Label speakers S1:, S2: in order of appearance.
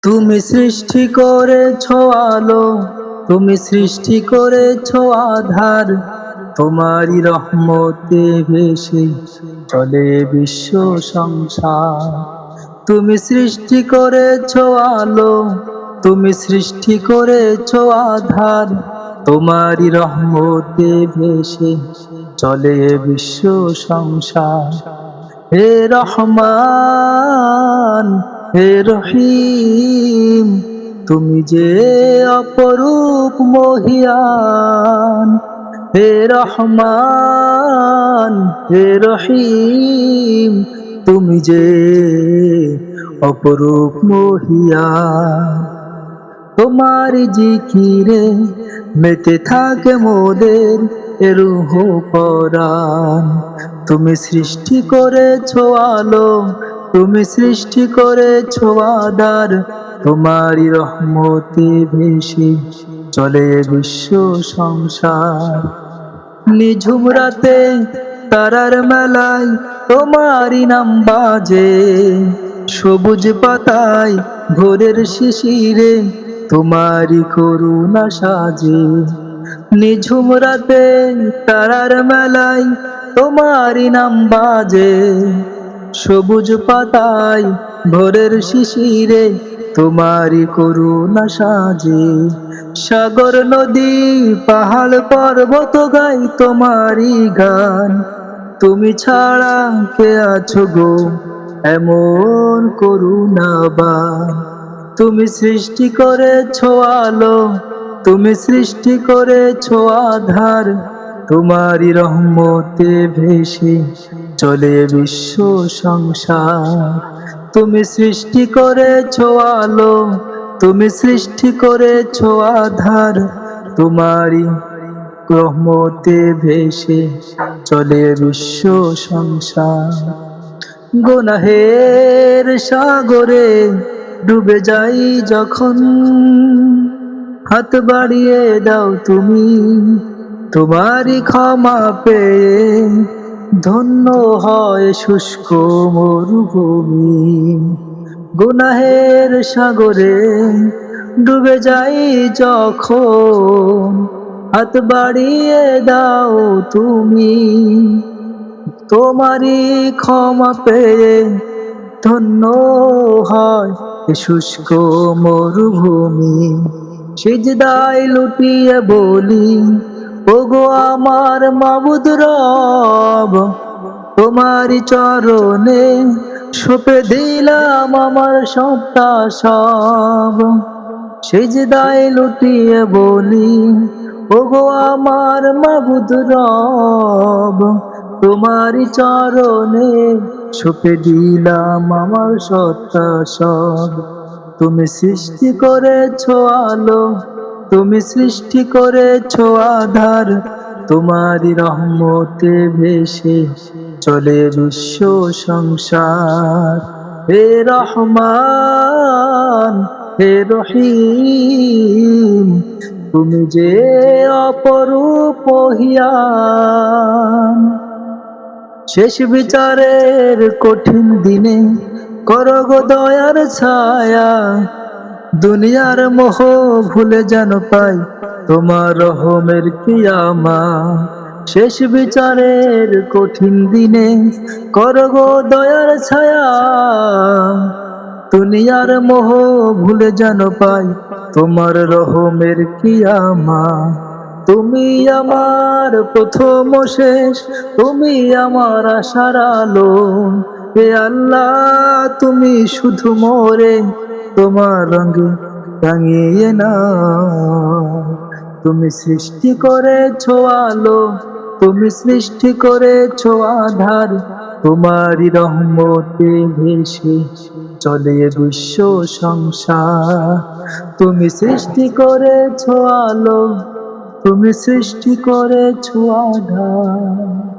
S1: তুমি সৃষ্টি করেছ আলো, তুমি সৃষ্টি করেছ আধার, তোমারই রহমতে ভেসে চলে বিশ্ব সংসার। তুমি সৃষ্টি করেছ আলো, তুমি সৃষ্টি করেছ আধার, তোমারই রহমতে ভেসে চলে বিশ্ব সংসার। হে রহমান, হে রহিম, তুমি যে অপরূপ মহিয়ান। হে রহমান, হে রহিম, তুমি যে অপরূপ মহিয়ান। তোমার জিকিরে মেতে থাকে মোদের রূহ পরাণ। তুমি সৃষ্টি করেছো আলো, তুমি সৃষ্টি করেছো আধার, তোমারই রহমতে ভেসে চলে বিশ্ব সংসার। নিঝুম রাতে তারার মেলায় তোমারই নাম বাজে, সবুজ পাতায় ভোরের শিশিরে তোমারই করুণা সাজে। নিঝুম রাতে তারার মেলায় তোমারই নাম বাজে, সবুজ পাতায় ভোরের শিশিরে তোমারই করুণা সাজে। সাগর নদী পাহাড় পর্বত গাই তোমারই গান। তুমি ছাড়া কে আছো গো এমন করুণাবান। তুমি সৃষ্টি করেছো আলো, তুমি সৃষ্টি করেছো আধার, তোমারই রহমতে ভেসে চলে বিশ্ব সংসার। তুমি সৃষ্টি করেছো আলো, তুমি সৃষ্টি করেছো আধার, তোমারই রহমতে ভেসে চলে বিশ্ব সংসার। গুনাহের সাগরে ডুবে যাই যখন, হাত বাড়িয়ে দাও তুমি, তোমারই ক্ষমা পেয়ে ধন্য হয় শুষ্ক মরুভূমি। গুনাহের সাগরে ডুবে যাই যখন, হাত বাড়িয়ে দাও তুমি, তোমারই ক্ষমা পেয়ে ধন্য হয় শুষ্ক মরুভূমি। সিজদায় লুটিয়ে বলি, ওগো আমার মাবুদ রব, তোমারই চরণে সঁপে দিলাম আমার সত্তা সব। সিজদায় লুটিয়ে বলি, ওগো আমার মাবুদ রব, তোমারই চরণে সঁপে দিলাম আমার সত্তা সব। তুমি সৃষ্টি করেছো আলো, তুমি সৃষ্টি করেছো আধার, তোমারই রহমতে ভেসে চলে বিশ্ব সংসার। হে রহমান, হে রহিম, তুমি যে অপরূপ মহিয়ান। শেষ বিচারের কঠিন দিনে করো গো দয়ার ছায়া, দুনিয়ার মোহ ভুলে যেন পাই তোমার রহমের কিয়ামা। শেষ বিচারের কঠিন দিনে করো গো দয়ার ছায়া, দুনিয়ার মোহ ভুলে যেন পাই তোমার রহমের কিয়ামা। তুমি আমার প্রথম ও শেষ, তুমি আমার আশার আলো। হে আল্লাহ, তুমি শুধু মোরে তোমার রঙে রাঙিয়ে নাও। তুমি সৃষ্টি করেছো আলো, তুমি সৃষ্টি করেছো আধার, তোমারই রহমতে ভেসে চলে বিশ্ব সংসার। তুমি সৃষ্টি করেছো আলো, তুমি সৃষ্টি করেছো আধার।